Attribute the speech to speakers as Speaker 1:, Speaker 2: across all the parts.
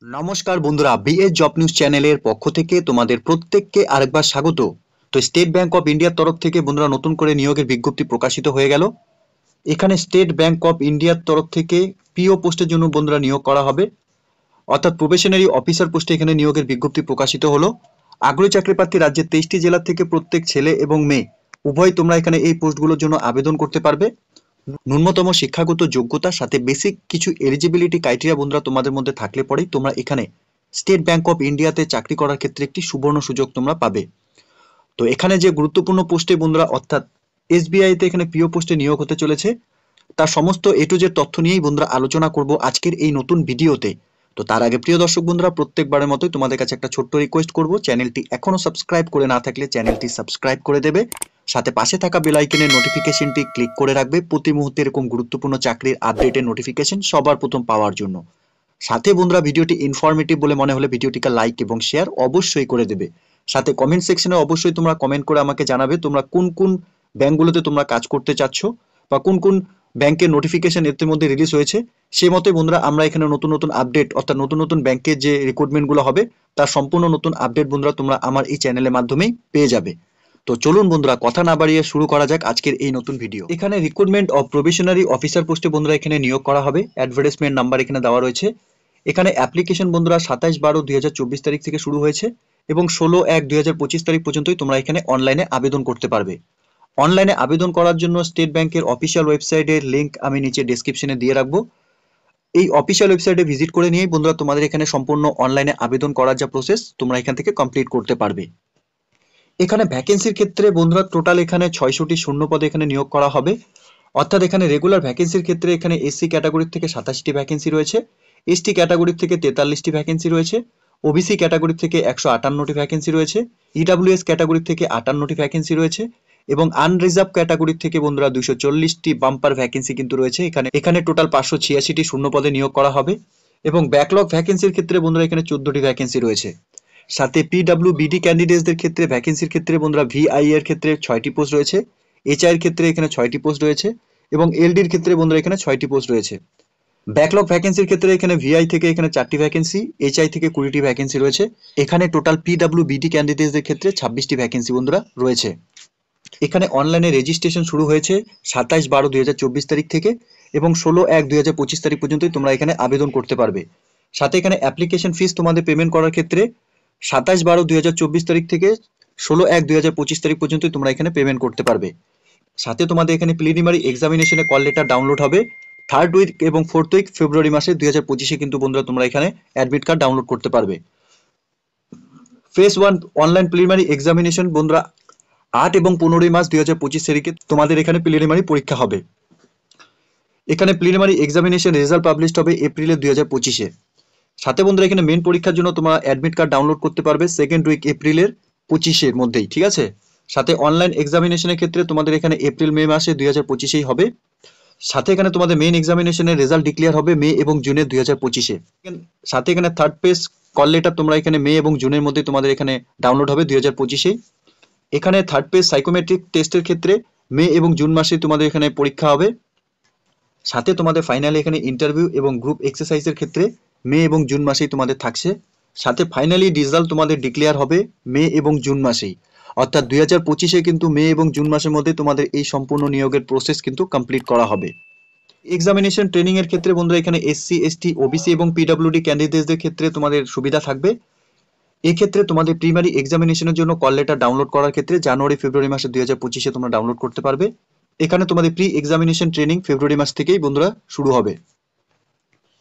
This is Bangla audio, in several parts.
Speaker 1: নমস্কার বন্ধুরা, বিএস জব নিউজ চ্যানেলের পক্ষ থেকে তোমাদের প্রত্যেককে আরেকবার স্বাগত। তো স্টেট ব্যাংক অফ ইন্ডিয়ার তরফ থেকে বন্ধুরা নতুন করে নিয়োগের বিজ্ঞপ্তি প্রকাশিত হয়ে গেল। এখানে স্টেট ব্যাংক অফ ইন্ডিয়ার তরফ থেকে পিও পোস্টের জন্য বন্ধুরা নিয়োগ করা হবে, অর্থাৎ প্রবেশনারি অফিসার পোস্টে এখানে নিয়োগের বিজ্ঞপ্তি প্রকাশিত হলো। আগ্রহী চাকরি প্রার্থী রাজ্যের 23টি জেলা থেকে প্রত্যেক ছেলে এবং মেয়ে উভয় তোমরা এখানে এই পোস্টগুলোর জন্য আবেদন করতে পারবে। ন্যূনতম শিক্ষাগত যোগ্যতার সাথে বেসিক কিছু এলিজিবিলিটি ক্রাইটেরিয়া বন্ধুরা তোমাদের মধ্যে থাকলে পরেই তোমরা এখানে স্টেট ব্যাংক অফ ইন্ডিয়াতে চাকরি করার ক্ষেত্রে একটি সুবর্ণ সুযোগ তোমরা পাবে। তো এখানে যে গুরুত্বপূর্ণ পোস্টে বন্ধুরা অর্থাৎ এসবিআইতে এখানে পিও পোস্টে নিয়োগ হতে চলেছে, তার সমস্ত এ টু জেড তথ্য নিয়েই বন্ধুরা আলোচনা করব আজকের এই নতুন ভিডিওতে। তো তার আগে প্রিয় দর্শক বন্ধুরা, প্রত্যেকবারের মতোই তোমাদের কাছে একটা ছোট্ট রিকোয়েস্ট করব, চ্যানেলটি এখনো সাবস্ক্রাইব করে না থাকলে চ্যানেলটি সাবস্ক্রাইব করে দেবে, সাথে পাশে থাকা বেল আইকনের নোটিফিকেশনটি ক্লিক করে রাখবে প্রতি মুহূর্তে এরকম গুরুত্বপূর্ণ চাকরির আপডেটের নোটিফিকেশন সবার প্রথম পাওয়ার জন্য। সাথে বন্ধুরা ভিডিওটি ইনফরমেটিভ বলে মনে হলে ভিডিওটিকে লাইক এবং শেয়ার অবশ্যই করে দেবে। সাথে কমেন্ট সেকশনে অবশ্যই তোমরা কমেন্ট করে আমাকে জানাবে তোমরা কোন কোন ব্যাংকগুলোতে তোমরা কাজ করতে চাচ্ছ বা কোন কোন ব্যাংকের নোটিফিকেশন এর মধ্যে রিলিজ হয়েছে। সেই মতোই বন্ধুরা আমরা এখানে নতুন নতুন আপডেট অর্থাৎ নতুন নতুন ব্যাংকের যে রিক্রুটমেন্টগুলো হবে তার সম্পূর্ণ নতুন আপডেট বন্ধুরা তোমরা আমার এই চ্যানেলের মাধ্যমেই পেয়ে যাবে। তো চলুন বন্ধুরা কথা না বাড়িয়ে শুরু করা যাক আজকের এই নতুন ভিডিও। এখানে রিক্রুটমেন্ট অফ প্রবেশনারি অফিসার পোস্টে বন্ধুরা এখানে নিয়োগ করা হবে। অ্যাডভার্টাইজমেন্ট নাম্বার এখানে দেওয়া রয়েছে। এখানে অ্যাপ্লিকেশন বন্ধুরা 27/12/2024 তারিখ থেকে শুরু হয়েছে এবং 16/1/2025 তারিখ পর্যন্তই তোমরা এখানে অনলাইনে আবেদন করতে পারবে। অনলাইনে আবেদন করার জন্য স্টেট ব্যাংকের অফিসিয়াল ওয়েবসাইটের লিঙ্ক আমি নিচে ডেসক্রিপশনে দিয়ে রাখবো। এই অফিসিয়াল ওয়েবসাইটে ভিজিট করে নিয়েই বন্ধুরা তোমাদের এখানে সম্পূর্ণ অনলাইনে আবেদন করার যা প্রসেস তোমরা এখান থেকে কমপ্লিট করতে পারবে। এখানে ভ্যাকেন্সির ক্ষেত্রে বন্ধুরা টোটাল এখানে 600টি শূন্য পদে এখানে নিয়োগ করা হবে। অর্থাৎ এখানে রেগুলার ভ্যাকেন্সির ক্ষেত্রে এখানে এসসি ক্যাটাগরির থেকে 87টি ভ্যাকেন্সি রয়েছে, এসটি ক্যাটাগরির থেকে 43টি ভ্যাকেন্সি রয়েছে, ওবিসি ক্যাটাগরির থেকে 158টি ভ্যাকেন্সি রয়েছে, ইডাব্লিউএস ক্যাটাগরির থেকে 58টি ভ্যাকেন্সি রয়েছে এবং আনরিজার্ভ ক্যাটাগরির থেকে বন্ধুরা 240টি বাম্পার ভ্যাকেন্সি কিন্তু রয়েছে। এখানে টোটাল 586টি শূন্য পদে নিয়োগ করা হবে এবং ব্যাকলগ ভ্যাকেন্সির ক্ষেত্রে বন্ধুরা এখানে 14টি ভ্যাকেন্সি রয়েছে। সাথে পিডব্লিউবিডি ক্যান্ডিডেটসদের ক্ষেত্রে ভ্যাকেন্সির ক্ষেত্রে বন্ধুরা ভিআই এর ক্ষেত্রে 6টি পোস্ট রয়েছে, এইচআই এর ক্ষেত্রে এখানে 6টি পোস্ট রয়েছে এবং এলডির ক্ষেত্রে বন্ধুরা এখানে 6টি পোস্ট রয়েছে। ব্যাকলগ ভ্যাকেন্সির ক্ষেত্রে এখানে ভিআই থেকে এখানে 4টি ভ্যাকেন্সি, এইচআই থেকে 20টি ভ্যাকেন্সি রয়েছে। এখানে টোটাল পিডব্লিউবিডি ক্যান্ডিডেটসদের ক্ষেত্রে 26টি ভ্যাকেন্সি বন্ধুরা রয়েছে। এখানে অনলাইনে রেজিস্ট্রেশন শুরু হয়েছে 27/12/2024 তারিখ থেকে এবং 16/1/2025 তারিখ পর্যন্তই তোমরা এখানে আবেদন করতে পারবে। সাথে এখানে অ্যাপ্লিকেশন ফিস তোমাদের পেমেন্ট করার ক্ষেত্রে 27/12/2024 তারিখ থেকে 16/1/2025 তারিখ পর্যন্ত তোমরা এখানে পেমেন্ট করতে পারবে। সাথে তোমাদের এখানে প্রিলিমিনারি এক্সামিনেশনে কল লেটার ডাউনলোড হবে 3rd উইক এবং 4th উইক ফেব্রুয়ারি মাসে 2025 কিন্তু বন্ধুরা তোমরা এখানে অ্যাডমিট কার্ড ডাউনলোড করতে পারবে। ফেজ 1 অনলাইন প্রিলিমিনারি এক্সামিনেশন বন্ধুরা 8 এবং 15 মার্চ 2025 তারিখে তোমাদের এখানে প্রিলিমিনারি পরীক্ষা হবে। এখানে প্রিলিমিনারি এক্সামিনেশন রেজাল্ট পাবলিশড হবে এপ্রিলে 2025-এ। সাথে বন্ধুরা এখানে মেন পরীক্ষার জন্য তোমরা অ্যাডমিট কার্ড ডাউনলোড করতে পারবে 2nd উইক এপ্রিলের 25-এর মধ্যেই, ঠিক আছে। সাথে অনলাইন এক্সামিনেশনের ক্ষেত্রে তোমাদের এখানে এপ্রিল মে মাসে 2025-এই হবে। সাথে এখানে তোমাদের মেইন এক্সামিনেশনের রেজাল্ট ডিক্লেয়ার হবে মে এবং জুনের 2025-এ। সাথে এখানে থার্ড পেজ কল লেটার তোমরা এখানে মে এবং জুনের মধ্যে তোমাদের এখানে ডাউনলোড হবে 2025-এই। এখানে থার্ড পেজ সাইকোমেট্রিক টেস্টের ক্ষেত্রে মে এবং জুন মাসে তোমাদের এখানে পরীক্ষা হবে। সাথে তোমাদের ফাইনালি এখানে ইন্টারভিউ এবং গ্রুপ এক্সারসাইজের ক্ষেত্রে মে এবং জুন মাসেই তোমাদের থাকছে। সাথে ফাইনালি রেজাল্ট তোমাদের ডিক্লেয়ার হবে মে এবং জুন মাসেই, অর্থাৎ 2025-এ কিন্তু মে এবং জুন মাসের মধ্যে তোমাদের এই সম্পূর্ণ নিয়োগের প্রসেস কিন্তু কমপ্লিট করা হবে। এক্সামিনেশন ট্রেনিং এর ক্ষেত্রে বন্ধুরা এখানে এসসি এসটি ওবিসি এবং পিডব্লিউডি ক্যান্ডিডেটসদের ক্ষেত্রে তোমাদের সুবিধা থাকবে। এক্ষেত্রে তোমাদের প্রিমারি এক্সামিনেশনের জন্য কল লেটার ডাউনলোড করার ক্ষেত্রে জানুয়ারি ফেব্রুয়ারি মাসে 2025-এ তোমরা ডাউনলোড করতে পারবে। এখানে তোমাদের প্রি এক্সামিনেশন ট্রেনিং ফেব্রুয়ারি মাস থেকেই বন্ধুরা শুরু হবে।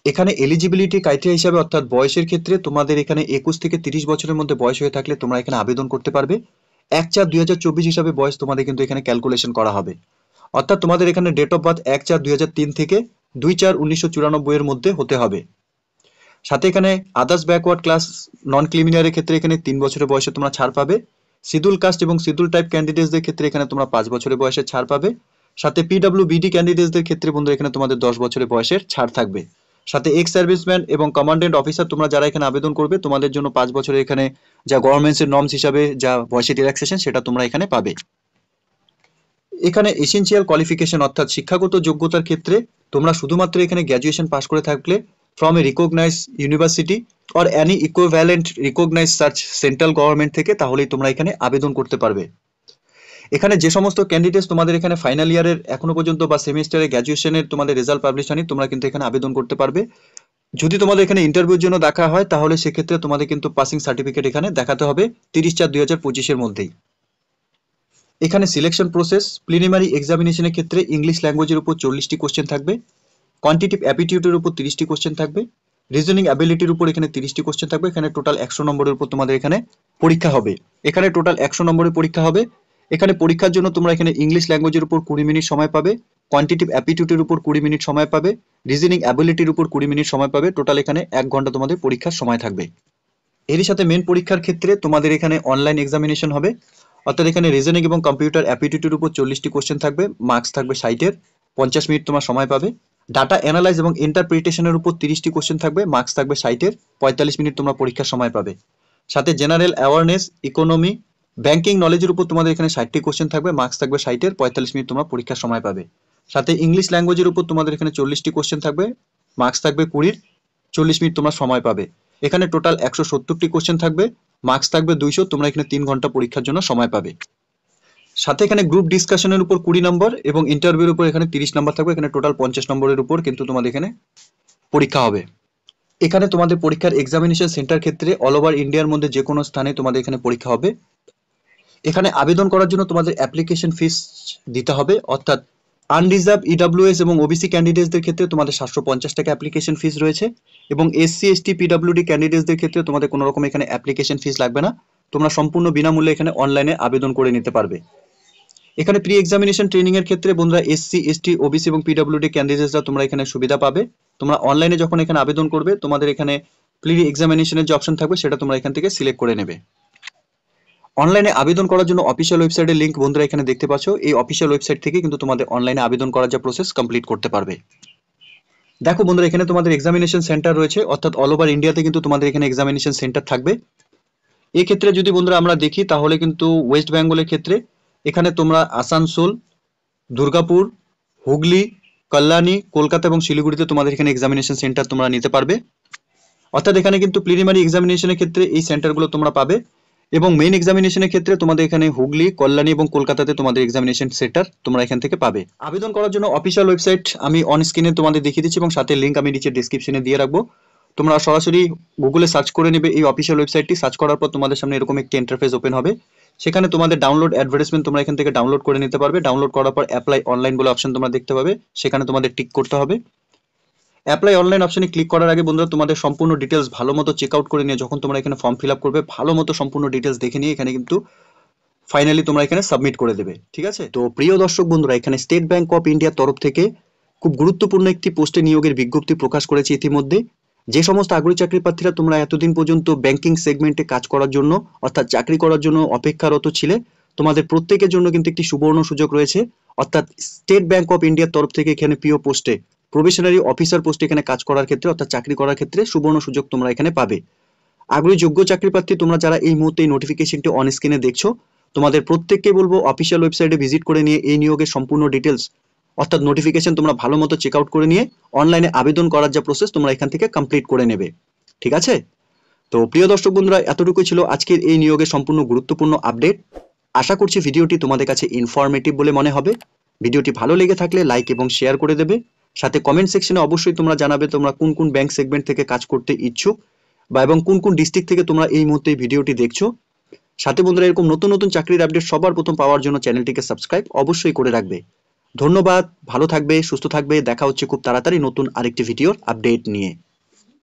Speaker 1: এখানে এলিজিবিলিটি ক্রাইটেরিয়া হিসাবে অর্থাৎ বয়সের ক্ষেত্রে তোমাদের এখানে 21 থেকে 30 বছরের মধ্যে বয়স হয়ে থাকলে তোমরা এখানে আবেদন করতে পারবে। 1/4/2024 হিসাবে বয়স তোমাদের কিন্তু এখানে ক্যালকুলেশন করা হবে। অর্থাৎ তোমাদের এখানে ডেট অফ বার্থ 1/4/2003 থেকে 2/4/1994 এর মধ্যে হতে হবে। সাথে এখানে আদার্স ব্যাকওয়ার্ড ক্লাস নন ক্রিমিনালের ক্ষেত্রে এখানে 3 বছরের বয়সে তোমরা ছাড় পাবে। শিডিউল কাস্ট এবং শিডিউল টাইপ ক্যান্ডিডেটসদের ক্ষেত্রে এখানে তোমরা 5 বছরের বয়সে ছাড় পাবে। সাথে পিডব্লিউবিডি ক্যান্ডিডেটসদের ক্ষেত্রে বন্ধু এখানে তোমাদের 10 বছরের বয়সের ছাড় থাকবে। সাথে এক্স সার্ভিসম্যান এবং কমান্ডেন্ট অফিসার তোমরা যারা এখানে আবেদন করবে তোমাদের জন্য 5 বছরের এখানে যা গভর্নমেন্টসের নর্মস হিসাবে যা বয়সে রিল্যাক্সেশন সেটা তোমরা এখানে পাবে। এখানে এসেনশিয়াল কোয়ালিফিকেশন অর্থাৎ শিক্ষাগত যোগ্যতার ক্ষেত্রে তোমরা শুধুমাত্র এখানে গ্র্যাজুয়েশন পাস করে থাকলে from a recognized university or any equivalent recognized such central government থেকে, তাহলেই তোমরা এখানে আবেদন করতে পারবে। এখানে যে সমস্ত ক্যান্ডিডেটস তোমাদের এখানে ফাইনাল ইয়ারের এখনো পর্যন্ত বা সেমিস্টারে গ্র্যাজুয়েশনের তোমাদের রেজাল্ট পাবলিশ হয়নি, তোমরা কিন্তু এখানে আবেদন করতে পারবে। যদি তোমাদের এখানে ইন্টারভিউর জন্য দেখা হয় তাহলে সেক্ষেত্রে তোমাদের কিন্তু পাসিং সার্টিফিকেট এখানে দেখাতে হবে 30/4/2025 মধ্যেই। এখানে সিলেকশন প্রসেস, প্রিলিমিনারি এক্সামিনেশনের ক্ষেত্রে ইংলিশ ল্যাঙ্গুয়েজের উপর 40টি কোশ্চেন থাকবে, কোয়ান্টিটিভ অ্যাপটিটিউডের উপর 30টি কোশ্চেন থাকবে, রিজনিং অ্যাবিলিটির উপর এখানে 30টি কোশ্চেন থাকবে। এখানে টোটাল 100 নম্বরের উপর তোমাদের এখানে পরীক্ষা হবে। এখানে টোটাল 100 নম্বরের পরীক্ষা হবে। এখানে পরীক্ষার জন্য তোমরা এখানে ইংলিশ ল্যাঙ্গুয়েজের উপর 20 মিনিট সময় পাবে, কোয়ান্টিটিভ অ্যাপটিটিউডের উপর 20 মিনিট সময় পাবে, রিজনিং অ্যাবিলিটির উপর 20 মিনিট সময় পাবে। টোটাল এখানে 1 ঘন্টা তোমাদের পরীক্ষার সময় থাকবে। এরই সাথে মেন পরীক্ষার ক্ষেত্রে তোমাদের এখানে অনলাইন এক্সামিনেশন হবে, অর্থাৎ এখানে রিজনিং এবং কম্পিউটার অ্যাপটিটিউডের উপর 40টি কোশ্চেন থাকবে, মার্কস থাকবে 60-এর, 50 মিনিট তোমার সময় পাবে। ডাটা অ্যানালাইজ এবং ইন্টারপ্রিটেশনের উপর 30টি কোশ্চেন থাকবে, মার্কস থাকবে 60-এর, 45 মিনিট তোমরা পরীক্ষার সময় পাবে। সাথে জেনারেল অ্যাওয়ারনেস, ইকোনমি, ব্যাংকিং নলেজের উপর তোমাদের এখানে 60টি কোশ্চেন থাকবে, মার্কস থাকবে 60-এর, 45 মিনিট তোমরা পরীক্ষার সময় পাবে। সাথে ইংলিশ ল্যাঙ্গুয়েজের উপর তোমাদের এখানে 40টি কোশ্চেন থাকবে, মার্কস থাকবে 20-এর, 40 মিনিট তোমরা সময় পাবে। এখানে টোটাল 170টি কোশ্চেন থাকবে, মার্কস থাকবে 200, তোমরা এখানে 3 ঘন্টা পরীক্ষার জন্য সময় পাবে। সাথে এখানে গ্রুপ ডিসকাশনের উপর 20 নম্বর এবং ইন্টারভিউর উপর এখানে 30 নম্বর থাকবে। এখানে টোটাল 50 নম্বরের উপর কিন্তু তোমাদের এখানে পরীক্ষা হবে। এখানে তোমাদের পরীক্ষার এক্সামিনেশন সেন্টার ক্ষেত্রে অল ওভার ইন্ডিয়ার মধ্যে যে কোনো স্থানে তোমাদের এখানে পরীক্ষা হবে। এখানে আবেদন করার জন্য তোমাদের অ্যাপ্লিকেশন ফিস দিতে হবে, অর্থাৎ আনরিজার্ভ, ইডব্লিউএস এবং ওবিসি ক্যান্ডিডেটসদের ক্ষেত্রে তোমাদের 750 টাকা অ্যাপ্লিকেশন ফিস রয়েছে, এবং এসসি এসটি পিডব্লিউডি ক্যান্ডিডেটসদের ক্ষেত্রে তোমাদের কোনো রকম এখানে অ্যাপ্লিকেশন ফিস লাগবে না, তোমরা সম্পূর্ণ বিনামূল্যে এখানে অনলাইনে আবেদন করে নিতে পারবে। এখানে প্রি এক্সামিনেশন ট্রেনিং এর ক্ষেত্রে বন্ধুরা এসসি এসটি ওবিসি এবং পিডব্লিউডি ক্যান্ডিডেটসরা তোমরা এখানে সুবিধা পাবে। তোমরা অনলাইনে যখন এখানে আবেদন করবে তোমাদের এখানে প্রি এক্সামিনেশনের যে অপশন থাকবে সেটা তোমরা এখান থেকে সিলেক্ট করে নেবে। অনলাইনে আবেদন করার জন্য অফিসিয়াল ওয়েবসাইটের লিংক বন্ধুরা এখানে দেখতে পাচ্ছ। এই অফিসিয়াল ওয়েবসাইট থেকে কিন্তু তোমাদের অনলাইনে আবেদন করার যে প্রসেস কমপ্লিট করতে পারবে। দেখো বন্ধুরা, এখানে তোমাদের এক্সামিনেশন সেন্টার রয়েছে, অর্থাৎ অল ওভার ইন্ডিয়াতে কিন্তু তোমাদের এখানে এক্সামিনেশন সেন্টার থাকবে। এই ক্ষেত্রে যদি বন্ধুরা আমরা দেখি তাহলে কিন্তু ওয়েস্ট বেঙ্গলের ক্ষেত্রে এখানে তোমরা আসানসোল, দুর্গাপুর, হুগলি, কল্যাণী, কলকাতা এবং শিলিগুড়িতে তোমাদের এখানে এক্সামিনেশন সেন্টার তোমরা নিতে পারবে। অর্থাৎ এখানে কিন্তু প্রিলিমিনারি এক্সামিনেশনের ক্ষেত্রে এই সেন্টারগুলো তোমরা পাবে, এবং মেইন এক্সামিনেশনের ক্ষেত্রে তোমাদের এখানে হুগলি, কল্যাণী এবং কলকাতাতে তোমাদের এক্সামিনেশন সেন্টার তোমরা এখান থেকে পাবে। আবেদন করার জন্য অফিসিয়াল ওয়েবসাইট আমি অন স্ক্রিনে তোমাদের দেখিয়ে দিচ্ছি এবং সাথে লিংক আমি নিচে ডেসক্রিপশনে দিয়ে রাখবো। তোমরা সরাসরি গুগলে সার্চ করে নেবে এই অফিসিয়াল ওয়েবসাইটটি। সার্চ করার পর তোমাদের সামনে এরকম একটি ইন্টারফেস ওপেন হবে। সেখানে তোমাদের ডাউনলোড অ্যাডভার্টাইজমেন্ট তোমরা এখান থেকে ডাউনলোড করে নিতে পারবে। ডাউনলোড করার পর অ্যাপ্লাই অনলাইন বলে অপশন তোমরা দেখতে পাবে, সেখানে তোমাদের টিক করতে হবে। অ্যাপ্লাই অনলাইন অপশনে ক্লিক করার আগে বন্ধুরা তোমাদের সম্পূর্ণ ডিটেলস ভালো মতো চেক আউট করে নিয়ে যখন তোমরা এখানে ফর্ম ফিল আপ করবে, ভালো মতো সম্পূর্ণ ডিটেলস দেখে নিয়ে এখানে কিন্তু ফাইনালি তোমরা এখানে সাবমিট করে দেবে। ঠিক আছে? তো প্রিয় দর্শক বন্ধুরা, এখানে স্টেট ব্যাংক অফ ইন্ডিয়ার তরফ থেকে খুব গুরুত্বপূর্ণ একটি পোস্টে নিয়োগের বিজ্ঞপ্তি প্রকাশ করেছে ইতিমধ্যে। যে সমস্ত আগ্রহী চাকরি প্রার্থীরা তোমরা এতদিন পর্যন্ত ব্যাংকিং সেগমেন্টে কাজ করার জন্য অর্থাৎ চাকরি করার জন্য অপেক্ষারত ছিলে, তোমাদের প্রত্যেকের জন্য কিন্তু একটি সুবর্ণ সুযোগ রয়েছে। অর্থাৎ স্টেট ব্যাংক অফ ইন্ডিয়ার তরফ থেকে এখানে পিও পোস্টে, প্রবেশনারি অফিসার পোস্টে এখানে কাজ করার ক্ষেত্রে অর্থাৎ চাকরি করার ক্ষেত্রে সুবর্ণ সুযোগ তোমরা এখানে পাবে। আগ্রহী যোগ্য চাকরি প্রার্থী তোমরা যারা এই মুহূর্তে এই নোটিফিকেশনটি অন স্ক্রিনে দেখছো, তোমাদের প্রত্যেককে বলবো অফিসিয়াল ওয়েবসাইটে ভিজিট করে নিয়ে এই নিয়োগের সম্পূর্ণ ডিটেলস অর্থাৎ নোটিফিকেশন তোমরা ভালো মতো চেক আউট করে নিয়ে অনলাইনে আবেদন করার যে প্রসেস তোমরা এখান থেকে কমপ্লিট করে নেবে। ঠিক আছে? তো প্রিয় দর্শক বন্ধুরা, এতটুকুই ছিল আজকের এই নিয়োগের সম্পূর্ণ গুরুত্বপূর্ণ আপডেট। আশা করছি ভিডিওটি তোমাদের কাছে ইনফরমেটিভ বলে মনে হবে। ভিডিওটি ভালো লেগে থাকলে লাইক এবং শেয়ার করে দেবে। সাথে কমেন্ট সেকশনে অবশ্যই তোমরা জানাবে তোমরা কোন কোন ব্যাংক সেগমেন্ট থেকে কাজ করতে ইচ্ছুক বা এবং কোন কোন ডিস্ট্রিক্ট থেকে তোমরা এই মুহূর্তে এই ভিডিওটি দেখছো। সাথে বন্ধুরা, এরকম নতুন নতুন চাকরির আপডেট সবার প্রথম পাওয়ার জন্য চ্যানেলটিকে সাবস্ক্রাইব অবশ্যই করে রাখবে। ধন্যবাদ, ভালো থাকবে, সুস্থ থাকবে। দেখা হচ্ছে খুব তাড়াতাড়ি নতুন আরেকটি ভিডিওর আপডেট নিয়ে।